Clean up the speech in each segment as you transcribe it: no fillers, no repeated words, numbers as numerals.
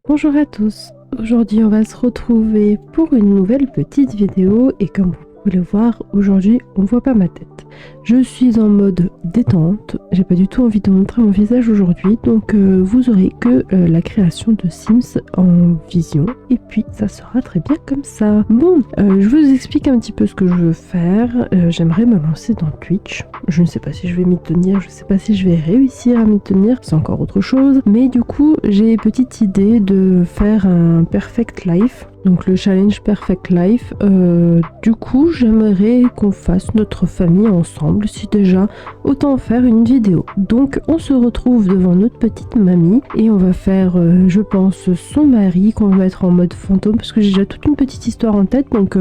Bonjour à tous, aujourd'hui on va se retrouver pour une nouvelle petite vidéo et comme vous pouvez le voir, aujourd'hui on voit pas ma tête. Je suis en mode détente, j'ai pas du tout envie de montrer mon visage aujourd'hui, donc vous aurez que la création de Sims en vision et puis ça sera très bien comme ça. Bon, je vous explique un petit peu ce que je veux faire. J'aimerais me lancer dans Twitch. Je ne sais pas si je vais m'y tenir, je sais pas si je vais réussir à m'y tenir, c'est encore autre chose. Mais du coup, j'ai une petite idée de faire un Perfect Life. Donc le challenge Perfect Life. Du coup, j'aimerais qu'on fasse notre famille ensemble. Si déjà, autant faire une vidéo. Donc on se retrouve devant notre petite mamie et on va faire, je pense, son mari qu'on va mettre en mode fantôme parce que j'ai déjà toute une petite histoire en tête. Donc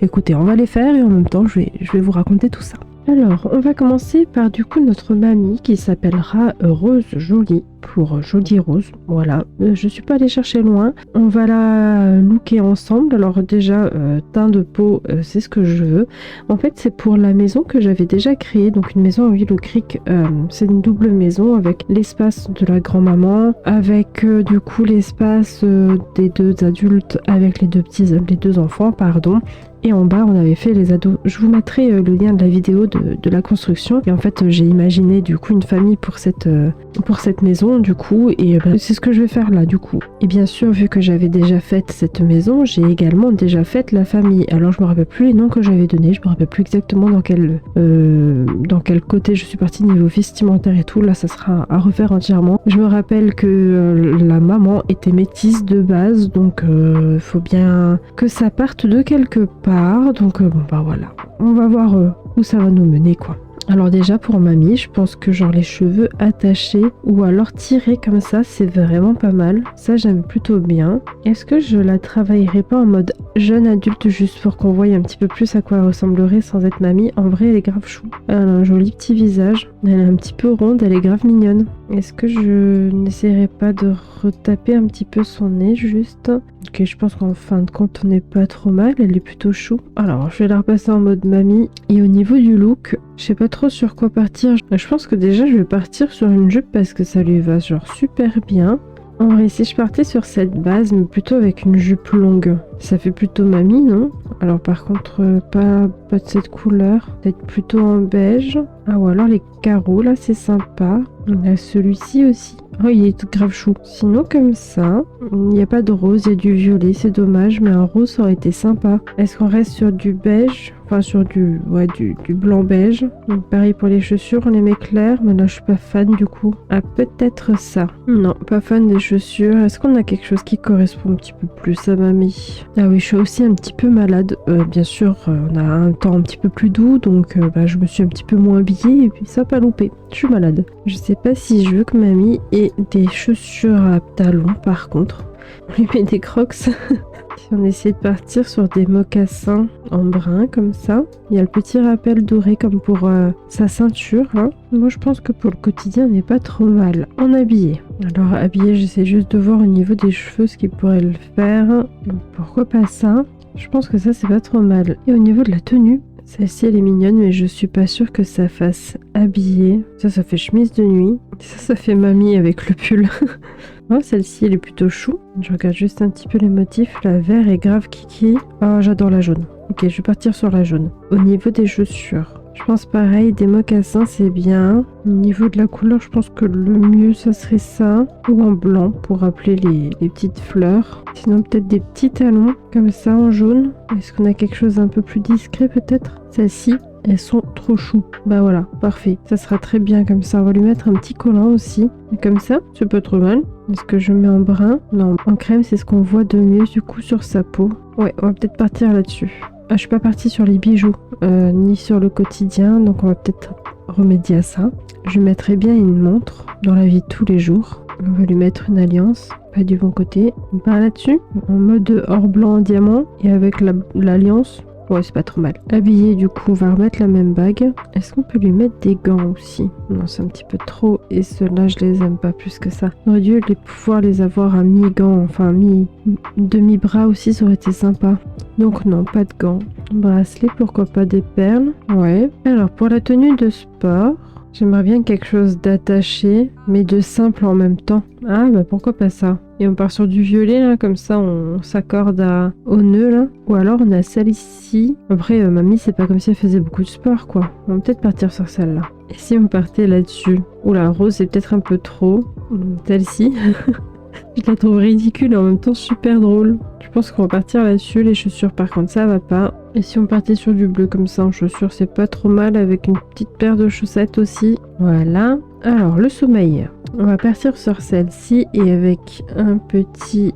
écoutez, on va les faire et en même temps, je vais vous raconter tout ça. Alors, on va commencer par du coup notre mamie qui s'appellera Rose Jolie, pour Jolie Rose, voilà. Je suis pas allée chercher loin. On va la looker ensemble. Alors déjà, teint de peau, c'est ce que je veux. En fait, c'est pour la maison que j'avais déjà créée, donc une maison à Willow Creek. C'est une double maison avec l'espace de la grand-maman, avec du coup l'espace des deux adultes, avec les deux enfants, pardon. Et en bas, on avait fait les ados. Je vous mettrai le lien de la vidéo de la construction. Et en fait, j'ai imaginé du coup une famille pour cette maison du coup. Et c'est ce que je vais faire là du coup. Et bien sûr, vu que j'avais déjà fait cette maison, j'ai également déjà fait la famille. Alors, je me rappelle plus les noms que j'avais donnés. Je me rappelle plus exactement dans quel côté je suis partie niveau vestimentaire et tout. Là, ça sera à refaire entièrement. Je me rappelle que la maman était métisse de base. Donc, faut bien que ça parte de quelque part. Donc voilà, on va voir où ça va nous mener quoi. Alors déjà pour mamie, je pense que genre les cheveux attachés ou alors tirés comme ça, c'est vraiment pas mal. Ça j'aime plutôt bien. Est-ce que je la travaillerai pas en mode jeune adulte juste pour qu'on voie un petit peu plus à quoi elle ressemblerait sans être mamie? En vrai elle est grave chou. Elle a un joli petit visage. Elle est un petit peu ronde, elle est grave mignonne. Est-ce que je n'essaierai pas de retaper un petit peu son nez juste? Ok, je pense qu'en fin de compte on n'est pas trop mal, elle est plutôt chou. Alors je vais la repasser en mode mamie. Et au niveau du look, je sais pas trop sur quoi partir. Je pense que déjà je vais partir sur une jupe parce que ça lui va genre super bien. En vrai, si je partais sur cette base, mais plutôt avec une jupe longue, ça fait plutôt mamie, non? Alors par contre, pas de cette couleur, peut-être plutôt en beige. Ah ou alors les carreaux, là c'est sympa. On a celui-ci aussi. Oh, il est tout grave chou. Sinon comme ça, il n'y a pas de rose, il y a du violet, c'est dommage, mais un rose aurait été sympa. Est-ce qu'on reste sur du beige? Enfin sur du blanc beige. Donc pareil pour les chaussures, on les met clairs, mais là je suis pas fan du coup. Ah peut-être ça. Non, pas fan des chaussures. Est-ce qu'on a quelque chose qui correspond un petit peu plus à mamie? Ah oui, je suis aussi un petit peu malade. Bien sûr, on a un temps un petit peu plus doux, donc je me suis un petit peu moins habillée et puis ça n'a pas loupé. Je suis malade. Je sais pas si je veux que mamie ait des chaussures à talons par contre. On lui met des crocs. Si on essaie de partir sur des mocassins en brun comme ça. Il y a le petit rappel doré comme pour sa ceinture. Hein. Moi je pense que pour le quotidien on n'est pas trop mal. En habillé. Alors habillé, j'essaie juste de voir au niveau des cheveux ce qui pourrait le faire. Pourquoi pas ça? Je pense que ça c'est pas trop mal. Et au niveau de la tenue, celle-ci elle est mignonne mais je suis pas sûre que ça fasse habillé. Ça fait chemise de nuit. Ça fait mamie avec le pull. Oh, celle-ci elle est plutôt chou. Je regarde juste un petit peu les motifs. La vert est grave kiki. Oh j'adore la jaune. Ok, je vais partir sur la jaune. Au niveau des chaussures, je pense pareil, des mocassins c'est bien. Au niveau de la couleur, je pense que le mieux ça serait ça. Ou en blanc pour rappeler les petites fleurs. Sinon peut-être des petits talons comme ça en jaune. Est-ce qu'on a quelque chose un peu plus discret peut-être? Celle-ci, elles sont trop chou. Bah voilà, parfait. Ça sera très bien comme ça. On va lui mettre un petit collant aussi. Et comme ça, c'est pas trop mal. Est-ce que je mets en brun? Non, en crème, c'est ce qu'on voit de mieux du coup sur sa peau. Ouais, on va peut-être partir là-dessus. Ah, je suis pas partie sur les bijoux, ni sur le quotidien. Donc on va peut-être remédier à ça. Je lui mettrai bien une montre dans la vie de tous les jours. On va lui mettre une alliance. Pas du bon côté. Par là-dessus, en mode or blanc en diamant. Et avec l'alliance. Ouais, c'est pas trop mal. Habillé, du coup, on va remettre la même bague. Est-ce qu'on peut lui mettre des gants aussi? Non, c'est un petit peu trop. Et ceux-là, je les aime pas plus que ça. On aurait dû pouvoir les avoir à mi-gants, enfin demi-bras aussi, ça aurait été sympa. Donc non, pas de gants. Bracelet, pourquoi pas des perles? Ouais. Alors, pour la tenue de sport, J'aimerais bien quelque chose d'attaché, mais de simple en même temps. Ah bah pourquoi pas ça. Et on part sur du violet là, comme ça on s'accorde au nœud là. Ou alors on a celle ici. Après mamie c'est pas comme si elle faisait beaucoup de sport quoi. On va peut-être partir sur celle-là. Et si on partait là-dessus? Oula, rose c'est peut-être un peu trop. Celle-ci. Je la trouve ridicule et en même temps super drôle. Je pense qu'on va partir là-dessus. Les chaussures par contre ça va pas. Et si on partait sur du bleu comme ça en chaussures, c'est pas trop mal avec une petite paire de chaussettes aussi. Voilà. Alors le sommeil. On va partir sur celle-ci et avec un petit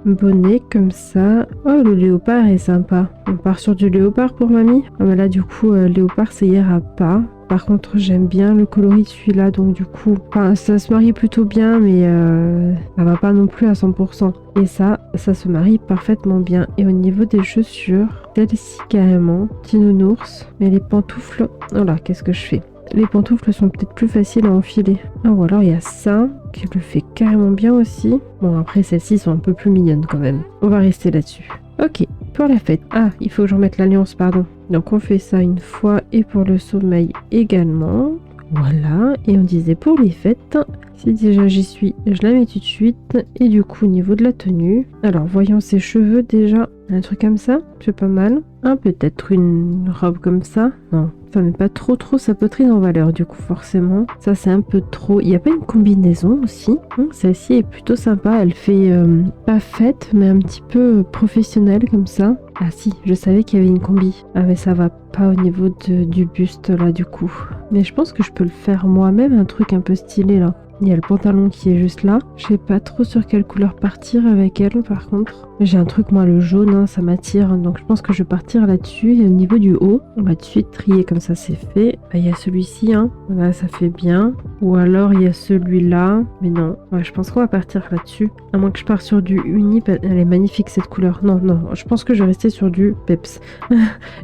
bonnet comme ça. Oh le léopard est sympa. On part sur du léopard pour mamie. Ah bah là du coup léopard ça ira pas. Par contre, j'aime bien le coloris de celui-là, donc du coup, ça se marie plutôt bien, mais ça va pas non plus à 100%. Et ça se marie parfaitement bien. Et au niveau des chaussures, celle-ci carrément, petit nounours, mais les pantoufles, voilà, qu'est-ce que je fais? Les pantoufles sont peut-être plus faciles à enfiler. Ah, ou alors il y a ça, qui le fait carrément bien aussi. Bon, après, celles-ci sont un peu plus mignonnes quand même. On va rester là-dessus. Ok, pour la fête. Ah, il faut que je remette l'alliance, pardon. Donc on fait ça une fois et pour le sommeil également. Voilà, et on disait pour les fêtes, si déjà j'y suis, je la mets tout de suite. Et du coup au niveau de la tenue, alors voyons ses cheveux déjà, un truc comme ça, c'est pas mal. Ah peut-être une robe comme ça, non. Ça met pas trop sa poitrine en valeur du coup forcément. Ça c'est un peu trop. Il n'y a pas une combinaison aussi. Celle-ci est plutôt sympa. Elle fait pas fête mais un petit peu professionnelle comme ça. Ah si, je savais qu'il y avait une combi. Ah mais ça va pas au niveau du buste là du coup. Mais je pense que je peux le faire moi-même, un truc un peu stylé là. Il y a le pantalon qui est juste là. Je sais pas trop sur quelle couleur partir avec elle par contre. J'ai un truc moi le jaune, hein, ça m'attire. Donc je pense que je vais partir là-dessus. Et au niveau du haut, on va tout de suite trier comme ça c'est fait. Il y a celui-ci, hein. Voilà, ça fait bien. Ou alors il y a celui-là. Mais non, ouais, je pense qu'on va partir là-dessus. À moins que je parte sur du uni. Elle est magnifique cette couleur. Non, je pense que je vais rester sur du peps.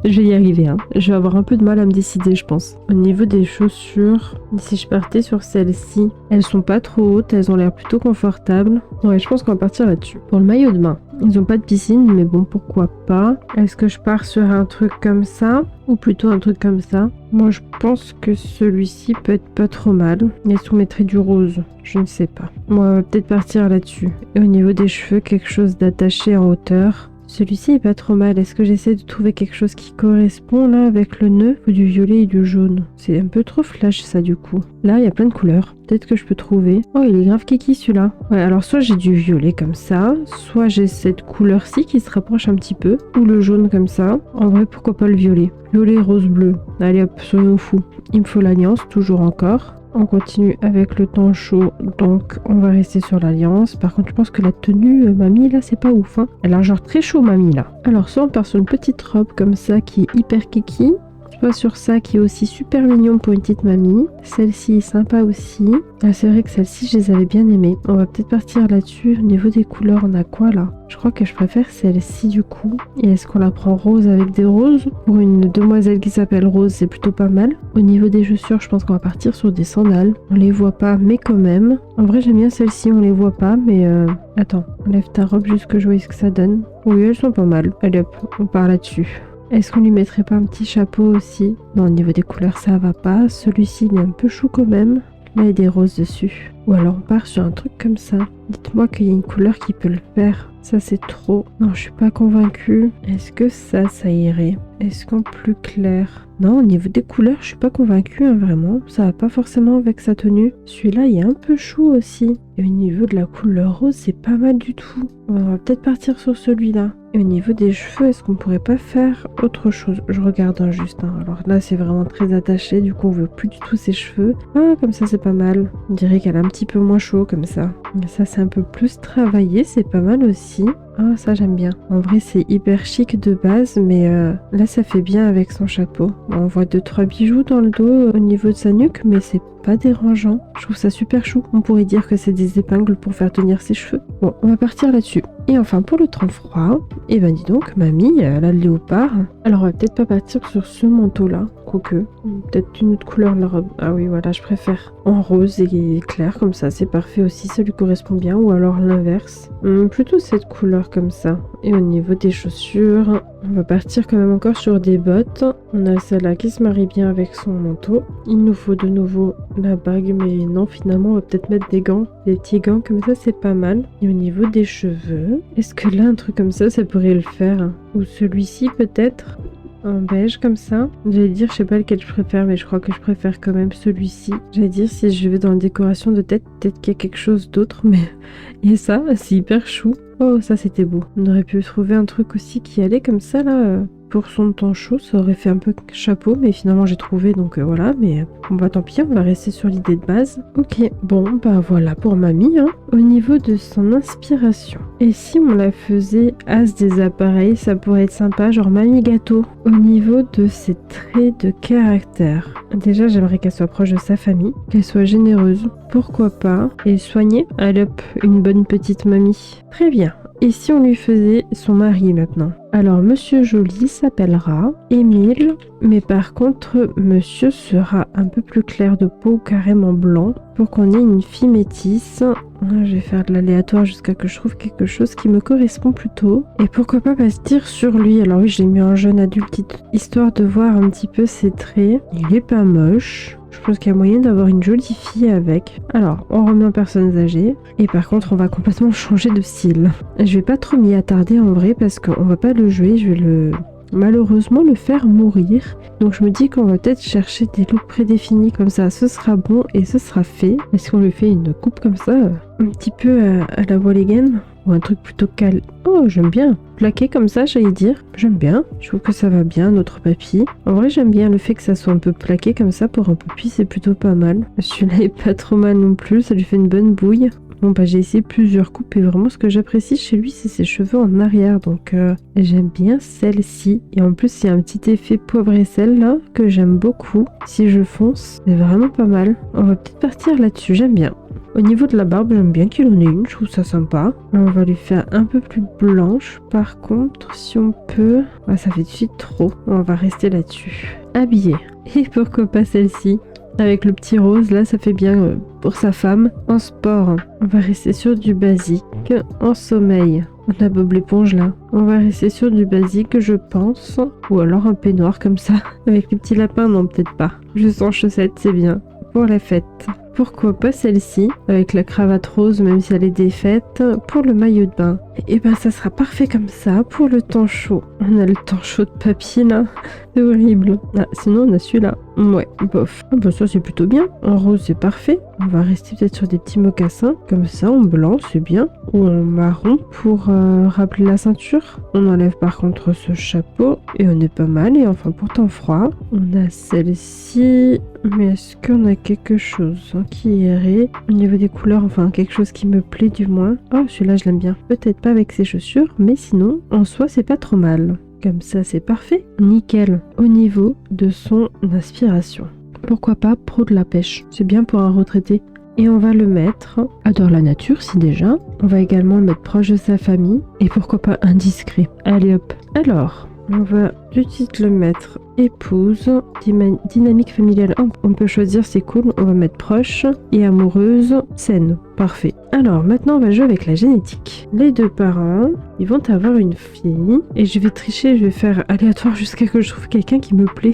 Je vais y arriver, hein. Je vais avoir un peu de mal à me décider je pense. Au niveau des chaussures, si je partais sur celle-ci, elles sont pas trop hautes, elles ont l'air plutôt confortables. Ouais, je pense qu'on va partir là-dessus. Pour le maillot de bain, ils ont pas de piscine, mais bon, pourquoi pas. Est-ce que je pars sur un truc comme ça ou plutôt un truc comme ça? Moi, je pense que celui-ci peut être pas trop mal. Est-ce qu'on mettrait du rose? Je ne sais pas. Moi, on va peut-être partir là-dessus. Et au niveau des cheveux, quelque chose d'attaché en hauteur. Celui-ci est pas trop mal. Est-ce que j'essaie de trouver quelque chose qui correspond là avec le nœud ou du violet et du jaune? C'est un peu trop flash ça du coup. Là il y a plein de couleurs. Peut-être que je peux trouver. Oh il est grave kiki celui-là. Ouais alors soit j'ai du violet comme ça, soit j'ai cette couleur-ci qui se rapproche un petit peu, ou le jaune comme ça. En vrai pourquoi pas le violet? Violet, rose, bleu. Allez hop, soyons fous. Il me faut l'alliance toujours encore. On continue avec le temps chaud, donc on va rester sur l'alliance. Par contre, je pense que la tenue, mamie, là, c'est pas ouf. Hein. Elle a genre très chaud, mamie, là. Alors, soit on part sur une petite robe comme ça qui est hyper kiki, soit sur ça qui est aussi super mignon pour une petite mamie. Celle-ci est sympa aussi. Ah, c'est vrai que celle-ci, je les avais bien aimées. On va peut-être partir là-dessus. Au niveau des couleurs, on a quoi là? Je crois que je préfère celle-ci du coup. Et est-ce qu'on la prend rose avec des roses? Pour une demoiselle qui s'appelle Rose, c'est plutôt pas mal. Au niveau des chaussures, je pense qu'on va partir sur des sandales. On les voit pas, mais quand même. En vrai, j'aime bien celle-ci, on les voit pas, mais attends, enlève ta robe juste que je vois ce que ça donne. Oui, elles sont pas mal. Allez hop, on part là-dessus. Est-ce qu'on lui mettrait pas un petit chapeau aussi? Non, au niveau des couleurs, ça va pas. Celui-ci, il est un peu chou quand même. Là, il y a des roses dessus. Ou alors, on part sur un truc comme ça. Dites-moi qu'il y a une couleur qui peut le faire. Ça, c'est trop. Non, je suis pas convaincue. Est-ce que ça irait? Est-ce qu'en plus clair? Non, au niveau des couleurs, je suis pas convaincue, hein, vraiment. Ça va pas forcément avec sa tenue. Celui-là, il est un peu chou aussi. Et au niveau de la couleur rose, c'est pas mal du tout. On va peut-être partir sur celui-là. Et au niveau des cheveux, est-ce qu'on pourrait pas faire autre chose? Je regarde un juste. Hein. Alors là, c'est vraiment très attaché. Du coup, on veut plus du tout ses cheveux. Ah, comme ça, c'est pas mal. On dirait qu'elle a un petit peu moins chaud comme ça. Et ça, c'est un peu plus travaillé. C'est pas mal aussi. Ah, ça, j'aime bien. En vrai, c'est hyper chic de base, mais là, ça fait bien avec son chapeau. On voit 2-3 bijoux dans le dos au niveau de sa nuque, mais c'est pas dérangeant. Je trouve ça super chou. On pourrait dire que c'est des épingles pour faire tenir ses cheveux. Bon, on va partir là-dessus. Et enfin pour le temps froid, et ben dis donc, mamie, elle a le léopard. Alors on va peut-être pas partir sur ce manteau-là, quoique. Peut-être une autre couleur de la robe. Ah oui, voilà, je préfère en rose et clair, comme ça, c'est parfait aussi, ça lui correspond bien. Ou alors l'inverse. Plutôt cette couleur comme ça. Et au niveau des chaussures, on va partir quand même encore sur des bottes. On a celle-là qui se marie bien avec son manteau. Il nous faut de nouveau la bague, mais non, finalement, on va peut-être mettre des gants. Des petits gants comme ça, c'est pas mal. Et au niveau des cheveux, est-ce que là, un truc comme ça pourrait le faire? Ou celui-ci peut-être? En beige comme ça. J'allais dire, je sais pas lequel je préfère, mais je crois que je préfère quand même celui-ci. J'allais dire, si je vais dans la décoration de tête, peut-être qu'il y a quelque chose d'autre, mais... Et ça, c'est hyper chou. Oh, ça c'était beau. On aurait pu trouver un truc aussi qui allait comme ça, là. Pour son temps chaud, ça aurait fait un peu chapeau, mais finalement j'ai trouvé, donc voilà. Mais bon bah tant pis, on va rester sur l'idée de base. Ok, bon bah voilà pour mamie. Au niveau de son inspiration, et si on la faisait as des appareils, ça pourrait être sympa, genre mamie gâteau. Au niveau de ses traits de caractère, déjà j'aimerais qu'elle soit proche de sa famille, qu'elle soit généreuse, pourquoi pas, et soignée. Allez hop, une bonne petite mamie. Très bien. Et si on lui faisait son mari maintenant? Alors, Monsieur Joly s'appellera Émile, mais par contre, Monsieur sera un peu plus clair de peau, carrément blanc, pour qu'on ait une fille métisse. Je vais faire de l'aléatoire jusqu'à que je trouve quelque chose qui me correspond plutôt. Et pourquoi pas partir sur lui? Alors oui, je l'ai mis en jeune adulte, histoire de voir un petit peu ses traits. Il est pas moche. Je pense qu'il y a moyen d'avoir une jolie fille avec. Alors, on remet en personnes âgées. Et par contre, on va complètement changer de style. Je vais pas trop m'y attarder en vrai parce qu'on va pas le jouer. Je vais malheureusement le faire mourir. Donc je me dis qu'on va peut-être chercher des looks prédéfinis comme ça. Ce sera bon et ce sera fait. Est-ce qu'on lui fait une coupe comme ça, un petit peu à la Walligan? Ou un truc plutôt calme. Oh, j'aime bien. Plaqué comme ça, j'allais dire. J'aime bien. Je trouve que ça va bien, notre papy. En vrai, j'aime bien le fait que ça soit un peu plaqué comme ça pour un papy, c'est plutôt pas mal. Celui-là est pas trop mal non plus, ça lui fait une bonne bouille. Bon bah j'ai essayé plusieurs coupes et vraiment ce que j'apprécie chez lui c'est ses cheveux en arrière, donc j'aime bien celle-ci. Et en plus il y a un petit effet poivre et sel là que j'aime beaucoup. Si je fonce, c'est vraiment pas mal. On va peut-être partir là-dessus, j'aime bien. Au niveau de la barbe, j'aime bien qu'il en ait une, je trouve ça sympa. On va lui faire un peu plus blanche. Par contre, si on peut... Ah, ça fait de suite trop. On va rester là-dessus. Habillé. Et pourquoi pas celle-ci? Avec le petit rose, là, ça fait bien pour sa femme. En sport, on va rester sur du basique. En sommeil, on a Bob l'éponge, là. On va rester sur du basique, je pense. Ou alors un peignoir comme ça. Avec les petits lapins, non, peut-être pas. Juste en chaussettes, c'est bien. Pour la fête. Pourquoi pas celle-ci, avec la cravate rose, même si elle est défaite, pour le maillot de bain. Et ben ça sera parfait comme ça pour le temps chaud. On a le temps chaud de papy là, c'est horrible. Ah, sinon on a celui-là. Ouais, bof. Ah bah ça c'est plutôt bien. En rose c'est parfait. On va rester peut-être sur des petits mocassins, comme ça en blanc c'est bien. Ou en marron pour rappeler la ceinture. On enlève par contre ce chapeau et on est pas mal. Et enfin pour temps froid, on a celle-ci. Mais est-ce qu'on a quelque chose qui irait au niveau des couleurs, enfin quelque chose qui me plaît du moins? Oh celui-là je l'aime bien. Peut-être pas avec ses chaussures, mais sinon en soi c'est pas trop mal. Comme ça c'est parfait. Nickel. Au niveau de son inspiration. Pourquoi pas pro de la pêche? C'est bien pour un retraité. Et on va le mettre, adore la nature si déjà. On va également le mettre proche de sa famille. Et pourquoi pas indiscret. Allez hop. Alors, on va tout de suite le mettre épouse, dynamique familiale. Oh, on peut choisir, c'est cool. On va mettre proche et amoureuse, saine. Parfait. Alors maintenant on va jouer avec la génétique. Les deux parents, ils vont avoir une fille. Et je vais tricher, je vais faire aléatoire jusqu'à que je trouve quelqu'un qui me plaît.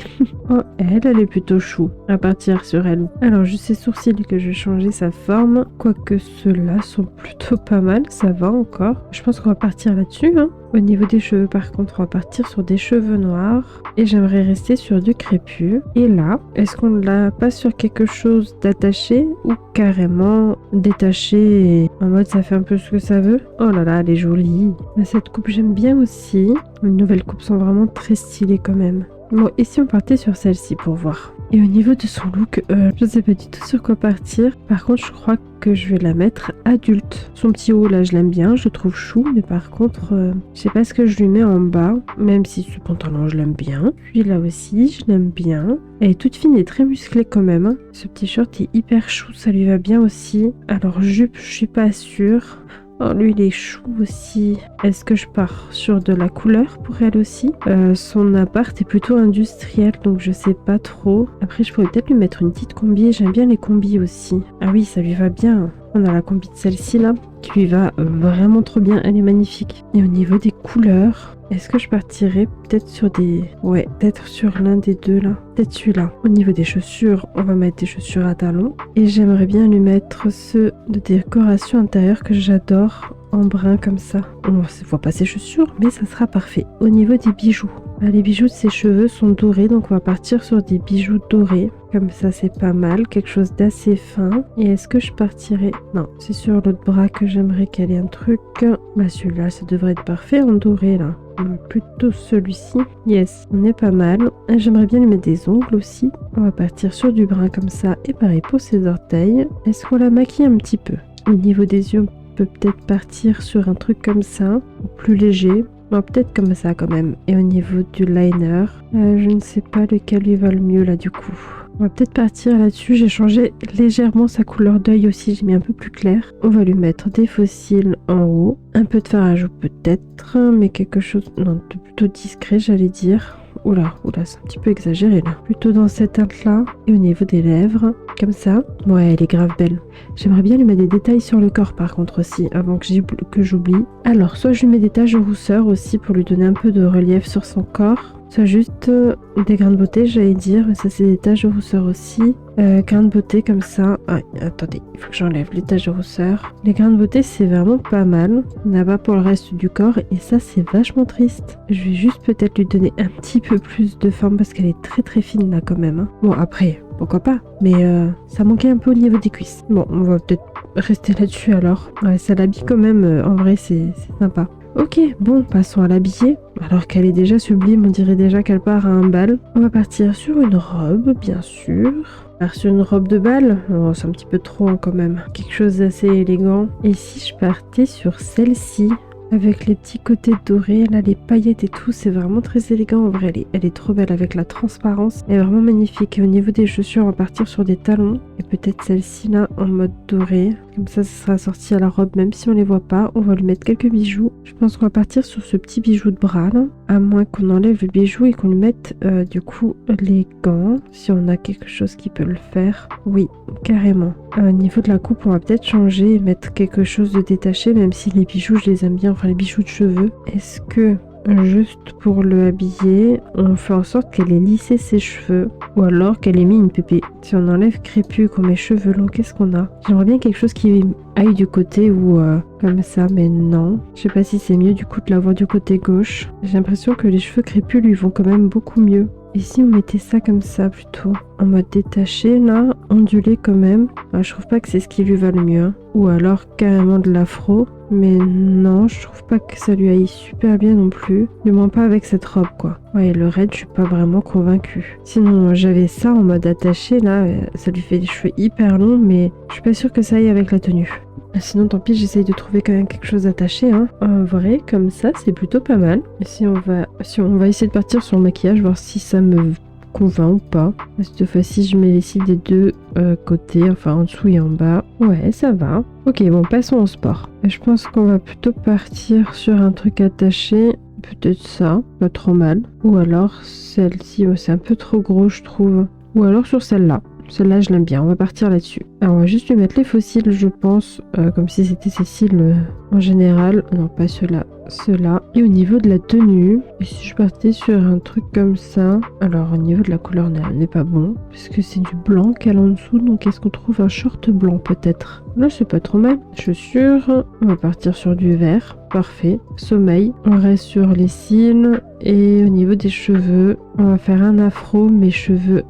Oh, elle est plutôt chou. À partir sur elle. Alors juste ses sourcils que je vais changer sa forme. Quoique ceux-là sont plutôt pas mal, ça va encore. Je pense qu'on va partir là-dessus. Au niveau des cheveux par contre, on va partir sur des cheveux noirs. Et j'aimerais rester sur du crépus. Et là, est-ce qu'on la passe sur quelque chose d'attaché ou carrément détaché en mode ça fait un peu ce que ça veut? Oh là là, elle est jolie. Mais cette coupe j'aime bien aussi. Les nouvelles coupes sont vraiment très stylées quand même. Bon, et si on partait sur celle-ci pour voir? Et au niveau de son look, je sais pas du tout sur quoi partir. Par contre, je crois que je vais la mettre adulte. Son petit haut là, je l'aime bien, je le trouve chou. Mais par contre, je sais pas ce que je lui mets en bas. Même si ce pantalon, je l'aime bien. Puis là aussi, je l'aime bien. Elle est toute fine et très musclée quand même. Ce petit short est hyper chou, ça lui va bien aussi. Alors jupe, je suis pas sûre. Oh, lui, il est chou aussi. Est-ce que je pars sur de la couleur pour elle aussi? Son appart est plutôt industriel, donc je sais pas trop. Après, je pourrais peut-être lui mettre une petite combi. J'aime bien les combis aussi. Ah oui, ça lui va bien. On a la combi de celle-ci là, qui lui va vraiment trop bien. Elle est magnifique. Et au niveau des couleurs, est-ce que je partirais peut-être sur des... Ouais, peut-être sur l'un des deux là. Peut-être celui-là. Au niveau des chaussures, on va mettre des chaussures à talons. Et j'aimerais bien lui mettre ceux de décoration intérieure que j'adore en brun comme ça. On ne voit pas ses chaussures, mais ça sera parfait. Au niveau des bijoux, les bijoux de ses cheveux sont dorés, donc on va partir sur des bijoux dorés. Comme ça, c'est pas mal. Quelque chose d'assez fin. Et est-ce que je partirais... Non, c'est sur l'autre bras que j'aimerais qu'elle ait un truc. Bah celui-là, ça devrait être parfait en doré là. Plutôt celui-ci. Yes, on est pas mal. J'aimerais bien lui mettre des ongles aussi. On va partir sur du brun comme ça. Et pareil pour ses orteils. Est-ce qu'on la maquille un petit peu? Au niveau des yeux, on peut peut-être partir sur un truc comme ça. Plus léger. Bon, peut-être comme ça quand même. Et au niveau du liner, je ne sais pas lequel lui va le mieux là du coup. On va peut-être partir là-dessus. J'ai changé légèrement sa couleur d'œil aussi. J'ai mis un peu plus clair. On va lui mettre des faux cils en haut. Un peu de fard à joues peut-être. Mais quelque chose... Non, de plutôt discret j'allais dire. Oula, c'est un petit peu exagéré là. Plutôt dans cette teinte-là. Et au niveau des lèvres, comme ça. Ouais, elle est grave belle. J'aimerais bien lui mettre des détails sur le corps par contre aussi, avant que j'oublie. Alors, soit je lui mets des taches de rousseur aussi pour lui donner un peu de relief sur son corps. Soit juste des grains de beauté, j'allais dire. Mais ça, c'est des taches de rousseur aussi. Grains de beauté comme ça. Ah, attendez, il faut que j'enlève les taches de rousseur. Les grains de beauté, c'est vraiment pas mal. On n'a pas pour le reste du corps. Et ça, c'est vachement triste. Je vais juste peut-être lui donner un petit peu plus de forme parce qu'elle est très très fine là quand même. Hein. Bon, après, pourquoi pas. Mais ça manquait un peu au niveau des cuisses. Bon, on va peut-être rester là-dessus alors. Ouais, ça l'habille quand même. En vrai, c'est sympa. Ok, bon, passons à l'habiller. Alors qu'elle est déjà sublime, on dirait déjà qu'elle part à un bal. On va partir sur une robe, bien sûr. Sur une robe de bal, oh, c'est un petit peu trop hein, quand même. Quelque chose d'assez élégant. Et si je partais sur celle-ci, avec les petits côtés dorés, là, les paillettes et tout, c'est vraiment très élégant. En vrai, elle est trop belle avec la transparence. Elle est vraiment magnifique. Et au niveau des chaussures, on va partir sur des talons. Et peut-être celle-ci là en mode doré. Comme ça sera assorti à la robe, même si on les voit pas. On va lui mettre quelques bijoux. Je pense qu'on va partir sur ce petit bijou de bras là. À moins qu'on enlève le bijou et qu'on lui mette du coup les gants. Si on a quelque chose qui peut le faire. Oui, carrément. Au niveau de la coupe, on va peut-être changer et mettre quelque chose de détaché, même si les bijoux, je les aime bien. Enfin, les bijoux de cheveux. Est-ce que... juste pour le habiller, on fait en sorte qu'elle ait lissé ses cheveux ou alors qu'elle ait mis une pépé. Si on enlève crépus qu'on met cheveux longs, qu'est-ce qu'on a? J'aimerais bien quelque chose qui aille du côté ou comme ça, mais non. Je sais pas si c'est mieux du coup de l'avoir du côté gauche. J'ai l'impression que les cheveux crépus lui vont quand même beaucoup mieux. Et si on mettait ça comme ça plutôt, en mode détaché là, ondulé quand même, je trouve pas que c'est ce qui lui va le mieux. Hein. Ou alors carrément de l'afro. Mais non, je trouve pas que ça lui aille super bien non plus. Du moins pas avec cette robe quoi. Ouais, le raid, je suis pas vraiment convaincue. Sinon, j'avais ça en mode attaché là. Ça lui fait des cheveux hyper longs, mais je suis pas sûre que ça aille avec la tenue. Sinon, tant pis, j'essaye de trouver quand même quelque chose attaché. Hein. En vrai, comme ça, c'est plutôt pas mal. Et si on va essayer de partir sur le maquillage, voir si ça me convainc ou pas. Cette fois-ci, je mets les cils des deux côtés, enfin en dessous et en bas. Ouais, ça va. Ok, bon, passons au sport. Je pense qu'on va plutôt partir sur un truc attaché. Peut-être ça, pas trop mal. Ou alors celle-ci, c'est un peu trop gros, je trouve. Ou alors sur celle-là. Celle-là, je l'aime bien. On va partir là-dessus. Alors, on va juste lui mettre les faux cils, je pense. Comme si c'était ses cils en général. Non, pas ceux-là. Ceux-là. Et au niveau de la tenue, et si je partais sur un truc comme ça. Alors, au niveau de la couleur, n'est pas bon. Parce que c'est du blanc qu'elle a en dessous. Donc, est-ce qu'on trouve un short blanc, peut-être? Là, c'est pas trop mal. Chaussures. On va partir sur du vert. Parfait. Sommeil. On reste sur les cils. Et au niveau des cheveux, on va faire un afro, mes cheveux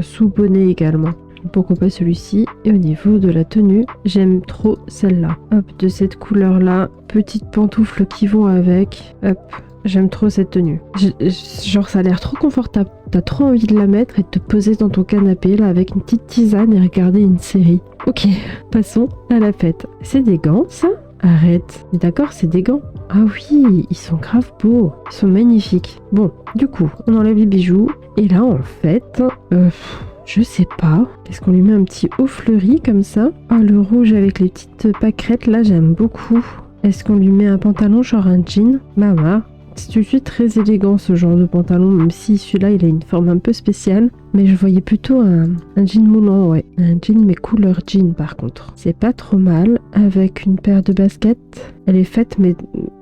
sous bonnet également. Pourquoi pas celui-ci. Et au niveau de la tenue, j'aime trop celle-là. Hop, de cette couleur-là. Petites pantoufles qui vont avec. Hop, j'aime trop cette tenue. Genre, ça a l'air trop confortable. T'as trop envie de la mettre et de te poser dans ton canapé là avec une petite tisane et regarder une série. Ok, passons à la fête. C'est des gants, ça? Arrête. Mais d'accord, c'est des gants. Ah oui, ils sont grave beaux. Ils sont magnifiques. Bon, du coup, on enlève les bijoux. Et là, en fait, je sais pas. Est-ce qu'on lui met un petit haut fleuri comme ça? Oh, le rouge avec les petites pâquerettes, là, j'aime beaucoup. Est-ce qu'on lui met un pantalon genre un jean? Mama. C'est tout de suite très élégant ce genre de pantalon, même si celui-là il a une forme un peu spéciale. Mais je voyais plutôt un jean moulant, ouais. Un jean mais couleur jean par contre. C'est pas trop mal, avec une paire de baskets. Elle est faite mais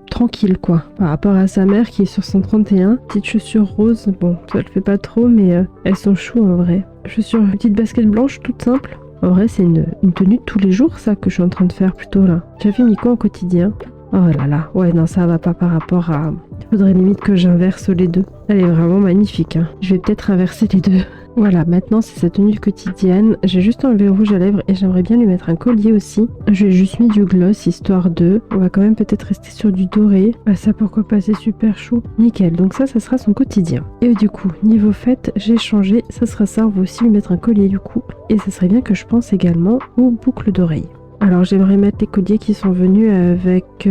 tranquille quoi. Par rapport à sa mère qui est sur 131. Petites chaussures roses, bon ça le fait pas trop mais elles sont choues en vrai. Chaussures, petite basket blanche toute simple. En vrai c'est une tenue de tous les jours ça que je suis en train de faire plutôt là. J'avais mis quoi au quotidien? Oh là là, ouais non ça va pas par rapport à... Il faudrait limite que j'inverse les deux. Elle est vraiment magnifique, hein. Je vais peut-être inverser les deux. Voilà, maintenant c'est sa tenue quotidienne. J'ai juste enlevé le rouge à lèvres et j'aimerais bien lui mettre un collier aussi. J'ai juste mis du gloss histoire de... On va quand même peut-être rester sur du doré. Ah ça pourquoi pas, c'est super chou. Nickel, donc ça sera son quotidien. Et du coup, niveau fête, j'ai changé. Ça sera ça, on va aussi lui mettre un collier du coup. Et ça serait bien que je pense également aux boucles d'oreilles. Alors j'aimerais mettre les colliers qui sont venus avec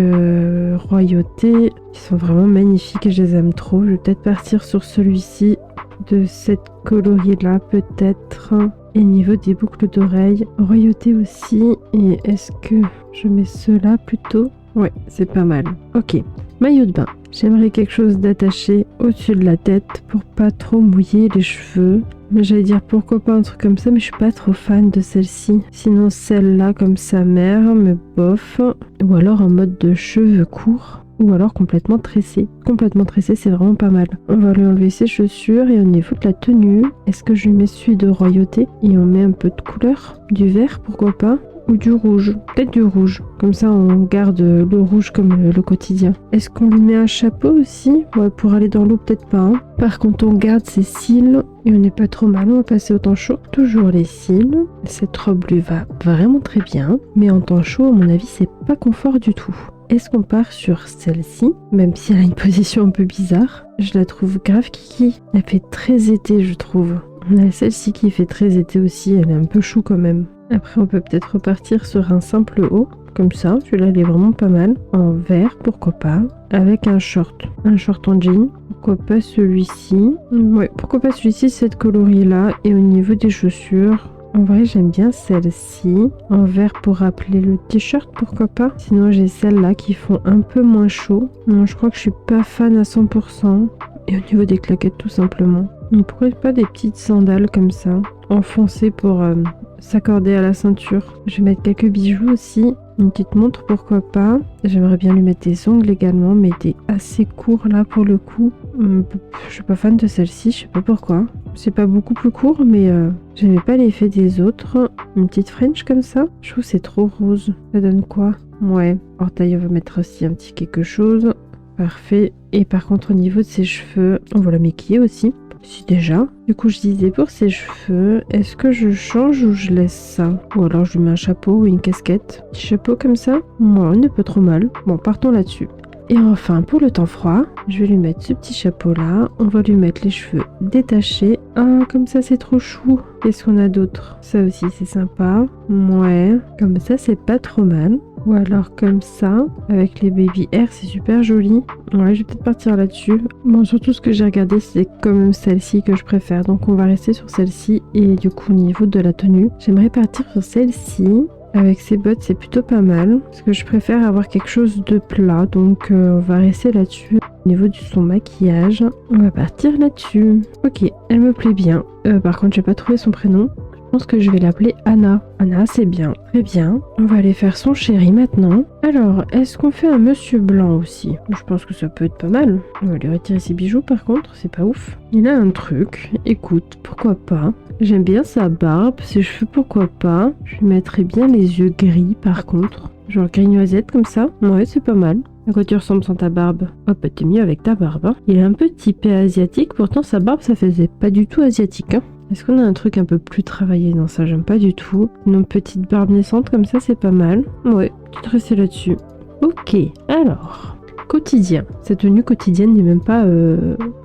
Royauté, qui sont vraiment magnifiques et je les aime trop. Je vais peut-être partir sur celui-ci, de cette coloris là peut-être. Et niveau des boucles d'oreilles, Royauté aussi. Et est-ce que je mets ceux-là plutôt? Ouais, c'est pas mal. Ok, maillot de bain. J'aimerais quelque chose d'attaché au-dessus de la tête pour pas trop mouiller les cheveux. Mais j'allais dire pourquoi pas un truc comme ça, mais je suis pas trop fan de celle-ci. Sinon celle-là comme sa mère, mais bof. Ou alors en mode de cheveux courts. Ou alors complètement tressé. Complètement tressé, c'est vraiment pas mal. On va lui enlever ses chaussures et au niveau de la tenue, est-ce que je lui mets celui de Royauté et on met un peu de couleur? Du vert, pourquoi pas? Ou du rouge, peut-être du rouge, comme ça on garde le rouge comme le quotidien. Est-ce qu'on lui met un chapeau aussi? Ouais, pour aller dans l'eau peut-être pas, hein. Par contre on garde ses cils et on n'est pas trop mal, on va passer au temps chaud. Toujours les cils, cette robe lui va vraiment très bien, mais en temps chaud à mon avis c'est pas confort du tout. Est-ce qu'on part sur celle-ci? Même si elle a une position un peu bizarre, je la trouve grave kiki. Elle fait très été je trouve. On a celle-ci qui fait très été aussi, elle est un peu chou quand même. Après on peut peut-être repartir sur un simple haut, comme ça, celui-là il est vraiment pas mal, en vert pourquoi pas, avec un short en jean, pourquoi pas celui-ci, ouais pourquoi pas celui-ci, cette coloris là, et au niveau des chaussures, en vrai j'aime bien celle-ci, en vert pour rappeler le t-shirt pourquoi pas, sinon j'ai celles-là qui font un peu moins chaud, non je crois que je suis pas fan à 100%, et au niveau des claquettes tout simplement, donc pourquoi pas des petites sandales comme ça, enfoncées pour... s'accorder à la ceinture. Je vais mettre quelques bijoux aussi. Une petite montre, pourquoi pas. J'aimerais bien lui mettre des ongles également, mais des assez courts là pour le coup. Je suis pas fan de celle-ci, je sais pas pourquoi. C'est pas beaucoup plus court, mais j'aimais pas l'effet des autres. Une petite French comme ça. Je trouve que c'est trop rose. Ça donne quoi? Ouais. Orteil, on va mettre aussi un petit quelque chose. Parfait. Et par contre, au niveau de ses cheveux, on va la maquiller aussi. Si déjà. Du coup, je disais pour ses cheveux, est-ce que je change ou je laisse ça? Ou alors je lui mets un chapeau ou une casquette. Petit chapeau comme ça? Moi, il n'est pas trop mal. Bon, partons là-dessus. Et enfin, pour le temps froid, je vais lui mettre ce petit chapeau-là. On va lui mettre les cheveux détachés. Ah, comme ça, c'est trop chou. Qu'est-ce qu'on a d'autre? Ça aussi, c'est sympa. Ouais, comme ça, c'est pas trop mal. Ou alors comme ça, avec les baby hair, c'est super joli. Ouais, je vais peut-être partir là-dessus. Bon, surtout ce que j'ai regardé, c'est quand même celle-ci que je préfère. Donc on va rester sur celle-ci. Et du coup, au niveau de la tenue, j'aimerais partir sur celle-ci. Avec ces bottes, c'est plutôt pas mal. Parce que je préfère avoir quelque chose de plat. Donc on va rester là-dessus. Au niveau de son maquillage, on va partir là-dessus. Ok, elle me plaît bien. Par contre, j'ai pas trouvé son prénom. Je pense que je vais l'appeler Anna. Anna, c'est bien. Très bien. On va aller faire son chéri maintenant. Alors, est-ce qu'on fait un monsieur blanc aussi? Je pense que ça peut être pas mal. On va lui retirer ses bijoux par contre, c'est pas ouf. Il a un truc. Écoute, pourquoi pas? J'aime bien sa barbe, ses cheveux, pourquoi pas? Je lui mettrais bien les yeux gris par contre. Genre gris noisette comme ça. Ouais, c'est pas mal. À quoi tu ressembles sans ta barbe? Oh bah t'es mieux avec ta barbe, hein. Il est un peu typé asiatique, pourtant sa barbe ça faisait pas du tout asiatique, hein. Est-ce qu'on a un truc un peu plus travaillé? Non, ça j'aime pas du tout. Une petite barbe naissante comme ça, c'est pas mal. Ouais, tu te restes là-dessus. Ok, alors, quotidien. Cette tenue quotidienne n'est même pas